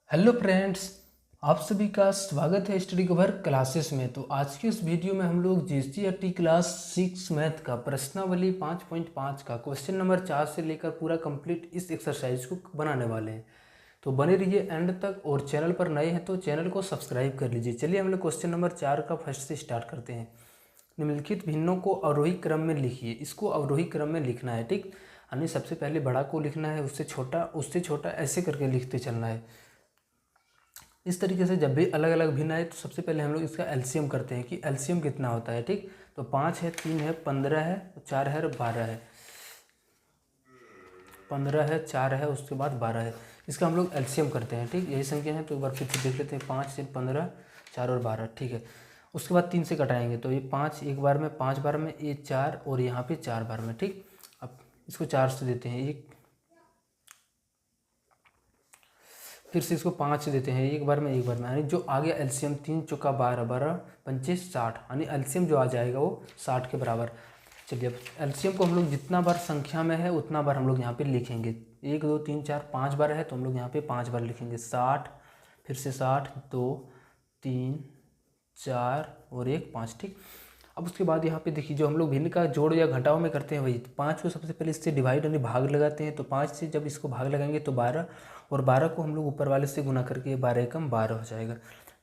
Hello friends, आप सभी का स्वागत है स्टडी कवर क्लासेस में। तो आज की इस वीडियो में हम लोग जीएसटी क्लास 6 मैथ का प्रश्नावली 5.5 का क्वेश्चन नंबर 4 से लेकर पूरा कंप्लीट इस एक्सरसाइज को बनाने वाले हैं। तो बने रहिए एंड तक, और चैनल पर नए हैं तो चैनल को सब्सक्राइब कर लीजिए। चलिए हम लोग क्वेश्चन नंबर 4 का फर्स्ट से स्टार्ट करते हैं। निम्नलिखित भिन्नों को अवरोही क्रम में लिखिए। इसको अवरोही क्रम में लिखना है, ठीक। यानी सबसे पहले बड़ा को लिखना है, उससे छोटा ऐसे करके लिखते चलना है। इस तरीके से जब भी अलग अलग भिन्न आए तो सबसे पहले हम लोग इसका एलसीएम करते हैं कि एलसीएम कितना होता है, ठीक। तो 5 है, 3 है, 15 है, 4 है और 12 है। 15 है, 4 है, उसके बाद 12 है। इसका हम लोग एलसीएम करते हैं, ठीक। यही संख्या है तो एक बार फिर से देख लेते हैं। 5 से 15, 4 और 12, ठीक है। उसके बाद 3 से कटाएंगे तो ये 5 एक बार में, 5 बार में, ये 4 और यहाँ पे 4 बार में, ठीक। अब इसको 4 से देते हैं, एक फिर से इसको 5 से देते हैं, एक बार में, यानी जो आ गया एलसीएम 3 चौका 12, 12 पंचे 60, यानी एलसीएम जो आ जाएगा वो 60 के बराबर। चलिए अब एलसीएम को हम लोग जितना बार संख्या में है उतना बार हम लोग यहाँ पे लिखेंगे। 1 2 3 4 5 बार है तो हम लोग यहाँ पे 5 बार लिखेंगे। 60, फिर से 60, 2 3 4 और 1 5, ठीक। अब उसके बाद यहाँ पे देखिए जो हम लोग भिन्न का जोड़ या घटाव में करते हैं वही 5 को सबसे पहले इससे डिवाइड यानी भाग लगाते हैं। तो 5 से जब इसको भाग लगाएंगे तो 12, और 12 को हम लोग ऊपर वाले से गुना करके 12 एकम 12 हो जाएगा।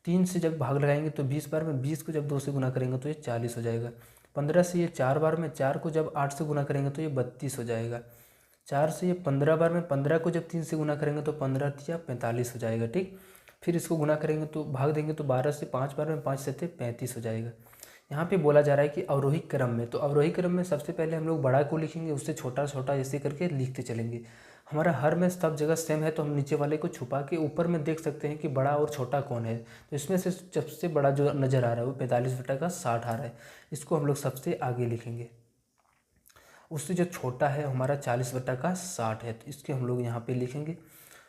3 से जब भाग लगाएंगे तो 20 बार में, 20 को जब 2 से गुना करेंगे तो ये 40 हो जाएगा। 15 से ये 4 बार में, 4 को जब 8 से गुना करेंगे तो ये 32 हो जाएगा। 4 से ये 15 बार में, 15 को जब 3 से गुना करेंगे तो 15 या 45 हो जाएगा, ठीक। फिर इसको गुना करेंगे तो भाग देंगे तो 12 से 5 बार में, 5 से 35 हो जाएगा। यहाँ पे बोला जा रहा है कि अवरोही क्रम में, तो अवरोही क्रम में सबसे पहले हम लोग बड़ा को लिखेंगे, उससे छोटा छोटा ऐसे करके लिखते चलेंगे। हमारा हर में सब जगह सेम है तो हम नीचे वाले को छुपा के ऊपर में देख सकते हैं कि बड़ा और छोटा कौन है। तो इसमें से सबसे बड़ा जो नज़र आ रहा है वो 45/60 आ रहा है, इसको हम लोग सबसे आगे लिखेंगे। उससे जो छोटा है हमारा 40/60 है तो इसके हम लोग यहाँ पे लिखेंगे।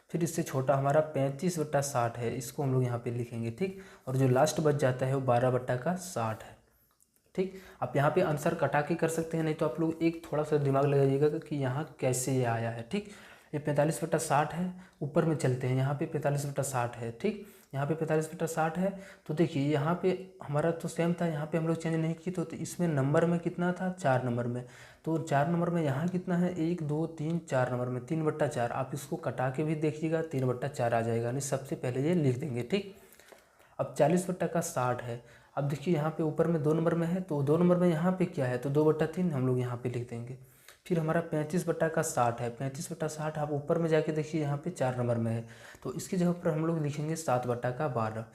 फिर इससे छोटा हमारा 35/60 है, इसको हम लोग यहाँ पे लिखेंगे, ठीक। और जो लास्ट बच जाता है वो 12/60 है, ठीक। आप यहाँ पे आंसर कटा के कर सकते हैं, नहीं तो आप लोग एक थोड़ा सा दिमाग लगाइएगा कि यहाँ कैसे ये आया है, ठीक। ये 45/60 है, ऊपर में चलते हैं, यहाँ पे 45/60 है, ठीक। यहाँ पे 45/60 है। तो देखिए यहाँ पे हमारा तो सेम था, यहाँ पे हम लोग चेंज नहीं किए तो इसमें नंबर में कितना था, 4 नंबर में। तो 4 नंबर में यहाँ कितना है, 1 2 3 4 नंबर में 3/4। आप इसको कटा के भी देखिएगा 3/4 आ जाएगा, यानी सबसे पहले ये लिख देंगे, ठीक। अब 40/60 है। अब देखिए यहाँ पे ऊपर में 2 नंबर में है तो 2 नंबर में यहाँ पे क्या है, तो 2/3 हम लोग यहाँ पे लिख देंगे। फिर हमारा 35/60 है। 35/60 आप ऊपर में जाके देखिए यहाँ पे 4 नंबर में है तो इसकी जगह पर हम लोग लिखेंगे 7/12।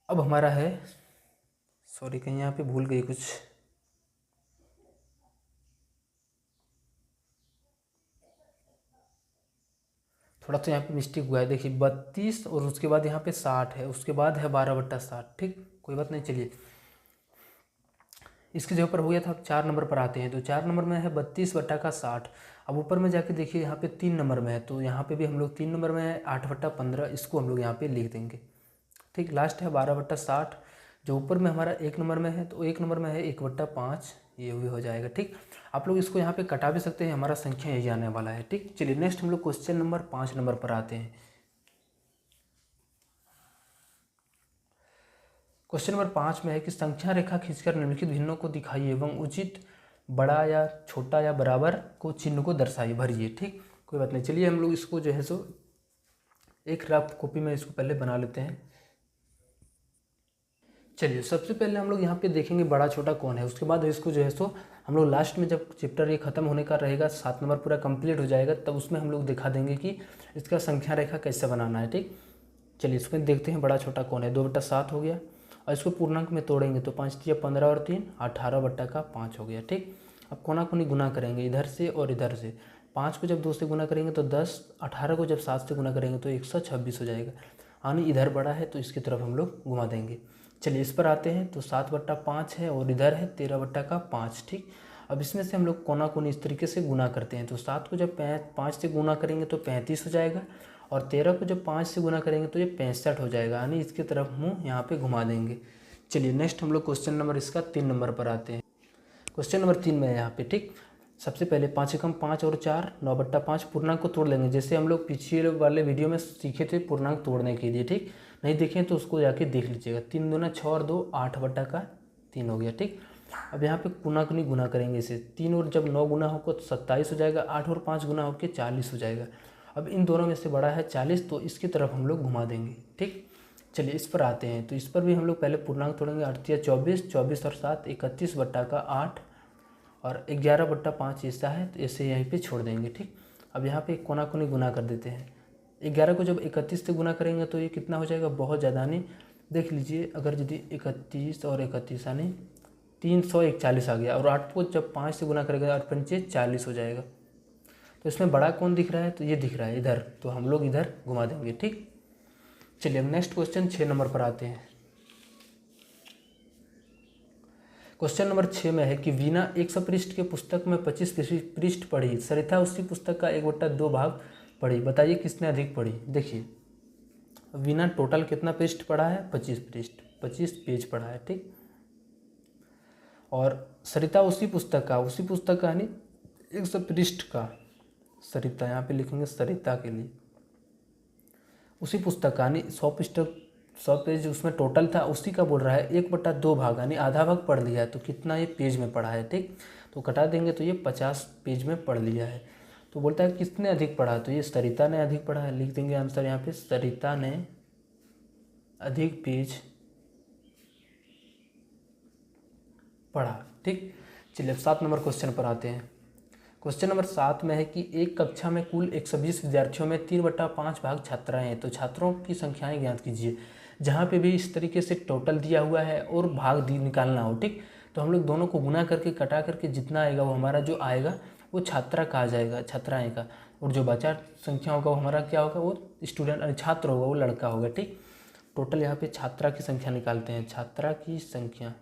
अब हमारा है, सॉरी कहीं यहाँ पे भूल गई कुछ, थोड़ा सा यहाँ पे मिस्टेक हुआ है। देखिए 32 और उसके बाद यहाँ पे 60 है, उसके बाद है 12/60, ठीक। कोई बात नहीं, चलिए इसकी जगह पर हो गया था। अब 4 नंबर पर आते हैं तो 4 नंबर में है 32/60। अब ऊपर में जाके देखिए यहाँ पे 3 नंबर में है तो यहाँ पे भी हम लोग 3 नंबर में है 8/15, इसको हम लोग यहाँ पे लिख देंगे, ठीक। लास्ट है 12/60। जो ऊपर में हमारा 1 नंबर में है तो 1 नंबर में है 1/5, ये भी हो जाएगा, ठीक। आप लोग इसको यहाँ पे कटा भी सकते हैं, हमारा संख्या यही आने वाला है, ठीक। चलिए नेक्स्ट हम लोग क्वेश्चन नंबर 5 नंबर पर आते हैं। क्वेश्चन नंबर 5 में है कि संख्या रेखा खींचकर निम्नलिखित भिन्नों को दिखाइए एवं उचित बड़ा या छोटा या बराबर को चिन्ह को दर्शाइए, भरिए, ठीक। कोई बात नहीं, चलिए हम लोग इसको जो है सो एक रफ कॉपी में इसको पहले बना लेते हैं। चलिए सबसे पहले हम लोग यहाँ पे देखेंगे बड़ा छोटा कौन है, उसके बाद इसको जो है सो हम लोग लास्ट में जब चैप्टर ये खत्म होने का रहेगा, 7 नंबर पूरा कंप्लीट हो जाएगा, तब उसमें हम लोग दिखा देंगे कि इसका संख्या रेखा कैसे बनाना है, ठीक। चलिए इसमें देखते हैं बड़ा छोटा कौन है। 2/7 हो गया, और इसको पूर्णांक में तोड़ेंगे तो 5 या 15 और 3 18/5 हो गया, ठीक। अब कोना कोनी गुना करेंगे इधर से और इधर से। 5 को जब 2 से गुना करेंगे तो 10, 18 को जब 7 से गुना करेंगे तो 126 हो जाएगा, यानी इधर बड़ा है तो इसकी तरफ हम लोग घुमा देंगे। चलिए इस पर आते हैं तो 7/5 है और इधर है 13/5, ठीक। अब इसमें से हम लोग कोना कोनी इस तरीके से गुना करते हैं तो 7 को जब 5 से गुना करेंगे तो 35 हो जाएगा, और 13 को जब 5 से गुना करेंगे तो ये 65 हो जाएगा, यानी इसकी तरफ मुँह यहाँ पे घुमा देंगे। चलिए नेक्स्ट हम लोग क्वेश्चन नंबर इसका 3 नंबर पर आते हैं। क्वेश्चन नंबर 3 में है यहाँ पे, ठीक। सबसे पहले 5 एकम 5 और 4 9/5 पूर्णांक को तोड़ लेंगे, जैसे हम लोग पिछले वाले वीडियो में सीखे थे पूर्णांक तोड़ने के लिए। ठीक, नहीं देखें तो उसको जाके देख लीजिएगा। 3 दूना 6 और 2 8/3 हो गया। ठीक, अब यहाँ पे पूर्णांक नहीं गुना करेंगे इसे। 3 और जब 9 गुना होगा तो 27 हो जाएगा, 8 और 5 गुना होकर 40 हो जाएगा। अब इन दोनों में से बड़ा है 40, तो इसकी तरफ हम लोग घुमा देंगे। ठीक, चलिए इस पर आते हैं। तो इस पर भी हम लोग पहले पूर्णांक तोड़ेंगे। 8 या 24, 24 और 7 31/8 और 11/5 ऐसा है, तो ऐसे यहीं पे छोड़ देंगे। ठीक, अब यहाँ पे कोना कोनी गुना कर देते हैं। 11 को जब 31 से गुना करेंगे तो ये कितना हो जाएगा, बहुत ज़्यादा नहीं। देख लीजिए, अगर यदि 31 और 31 यानी 341 आ गया, और 8 को जब 5 से गुना करेगा 8 पंचे 40 हो जाएगा। तो इसमें बड़ा कौन दिख रहा है, तो ये दिख रहा है इधर, तो हम लोग इधर घुमा देंगे। ठीक, चलिए अब नेक्स्ट क्वेश्चन 6 नंबर पर आते हैं। क्वेश्चन नंबर 6 में है कि वीना 100 पृष्ठ के पुस्तक में 25 पृष्ठ पढ़ी, सरिता उसी पुस्तक का 1/2 भाग पढ़ी, बताइए किसने अधिक पढ़ी। देखिए, वीना टोटल कितना पृष्ठ पढ़ा है, 25 पृष्ठ, 25 पेज पढ़ा है। ठीक, और सरिता उसी पुस्तक का यानी 100 पृष्ठ का, सरिता यहाँ पे लिखेंगे सरिता के लिए, उसी पुस्तक का यानी 100 पेज उसमें टोटल था, उसी का बोल रहा है 1/2 भाग यानी आधा भाग पढ़ लिया है। तो कितना ये पेज में पढ़ा है। ठीक, तो कटा देंगे तो ये 50 पेज में पढ़ लिया है। तो बोलता है किसने अधिक पढ़ा, तो ये सरिता ने अधिक पढ़ा है। लिख देंगे आंसर यहाँ पे, सरिता ने अधिक पेज पढ़ा। ठीक, चलिए अब 7 नंबर क्वेश्चन पर आते हैं। क्वेश्चन नंबर 7 में है कि एक कक्षा में कुल 120 विद्यार्थियों में 3/5 भाग छात्राएं हैं, तो छात्रों की संख्याएं ज्ञात कीजिए। जहाँ पे भी इस तरीके से टोटल दिया हुआ है और भाग निकालना हो, ठीक, तो हम लोग दोनों को गुना करके कटा करके जितना आएगा वो हमारा जो आएगा वो छात्रा का आ जाएगा, छात्राएँ का, और जो बचा संख्या होगा वो हमारा क्या होगा, वो स्टूडेंट छात्र होगा, वो लड़का होगा। ठीक, टोटल यहाँ पे छात्रा की संख्या निकालते हैं। छात्रा की संख्या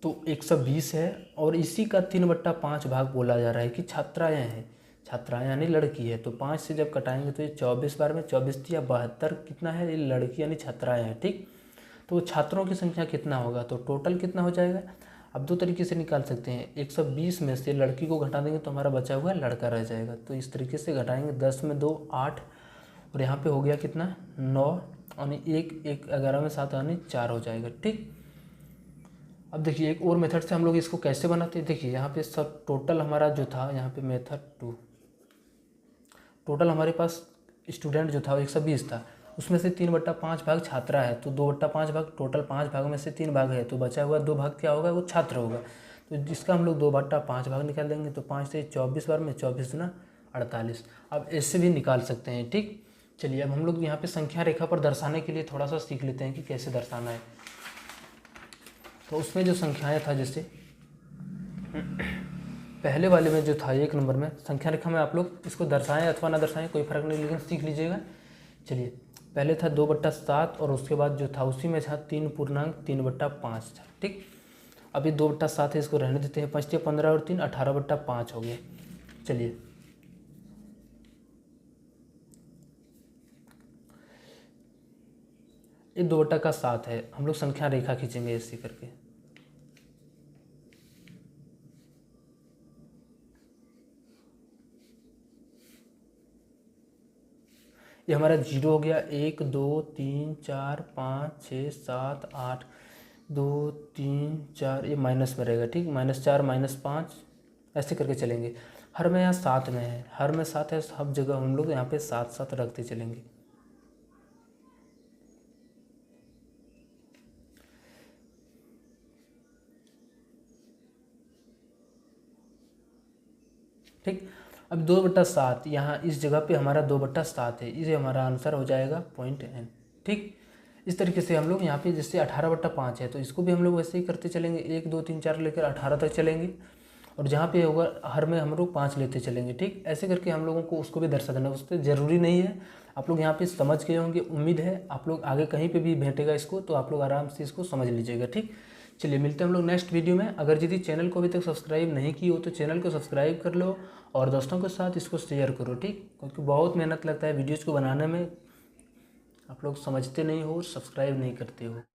तो 120 है, और इसी का 3/5 भाग बोला जा रहा है कि छात्राएँ हैं, छात्राएँ यानी लड़की है। तो 5 से जब कटाएंगे तो ये 24 बार में 24 या 72 कितना है, ये लड़की यानी छात्राएँ हैं। ठीक, तो छात्रों की संख्या कितना होगा, तो टोटल कितना हो जाएगा। अब दो तरीके से निकाल सकते हैं। 120 में से लड़की को घटा देंगे तो हमारा बचा हुआ लड़का रह जाएगा। तो इस तरीके से घटाएंगे, 10 में 2 8, और यहाँ पे हो गया कितना 9, और 1 11 में 7 यानी 4 हो जाएगा। ठीक, अब देखिए एक और मेथड से हम लोग इसको कैसे बनाते हैं। देखिए यहाँ पे सब टोटल हमारा जो था, यहाँ पे मेथड 2, टोटल हमारे पास स्टूडेंट जो था वो 120 था, उसमें से 3/5 भाग छात्रा है, तो 2/5 भाग, टोटल 5 भाग में से 3 भाग है, तो बचा हुआ 2 भाग क्या होगा, वो छात्र होगा। तो जिसका हम लोग 2/5 भाग निकाल देंगे, तो 5 से 24 बार में 24 गुना 48। अब ऐसे भी निकाल सकते हैं। ठीक, चलिए अब हम लोग यहाँ पे संख्या रेखा पर दर्शाने के लिए थोड़ा सा सीख लेते हैं कि कैसे दर्शाना है। तो उसमें जो संख्याएँ था, जैसे पहले वाले में जो था 1 नंबर में संख्या रेखा में, आप लोग इसको दर्शाएं अथवा ना दर्शाएं कोई फ़र्क नहीं, लेकिन सीख लीजिएगा। चलिए पहले था 2/7, और उसके बाद जो था उसी में था 3.5 था। ठीक, अभी 2/7 है, इसको रहने देते हैं। 5 × 15 और 3 18/5 हो गया। चलिए ये 2/7 है, हम लोग संख्या रेखा खींचेंगे ऐसे करके। ये हमारा 0 हो गया। 1 2 3 4 5 6 7 8 2 3 4, ये माइनस में रहेगा। ठीक, -4 -5 ऐसे करके चलेंगे। हर में यहाँ 7 में है, हर में 7 है, सब जगह हम लोग यहाँ पे 7 रखते चलेंगे। ठीक, अब 2/7 यहाँ इस जगह पे हमारा 2/7 है, इसे हमारा आंसर हो जाएगा पॉइंट n। ठीक, इस तरीके से हम लोग यहाँ पे जैसे 18/5 है, तो इसको भी हम लोग वैसे ही करते चलेंगे। 1 2 3 4 लेकर 18 तक चलेंगे, और जहाँ पे होगा हर में हम लोग 5 लेते चलेंगे। ठीक, ऐसे करके हम लोगों को उसको भी दर्शा देना। उससे ज़रूरी नहीं है, आप लोग यहाँ पे समझ गए होंगे, उम्मीद है। आप लोग आगे कहीं पे भी भेंटेगा इसको, तो आप लोग आराम से इसको समझ लीजिएगा। ठीक, चलिए मिलते हैं हम लोग नेक्स्ट वीडियो में। अगर यदि चैनल को अभी तक सब्सक्राइब नहीं की हो तो चैनल को सब्सक्राइब कर लो, और दोस्तों के साथ इसको शेयर करो। ठीक, क्योंकि बहुत मेहनत लगता है वीडियोज़ को बनाने में, आप लोग समझते नहीं हो, सब्सक्राइब नहीं करते हो।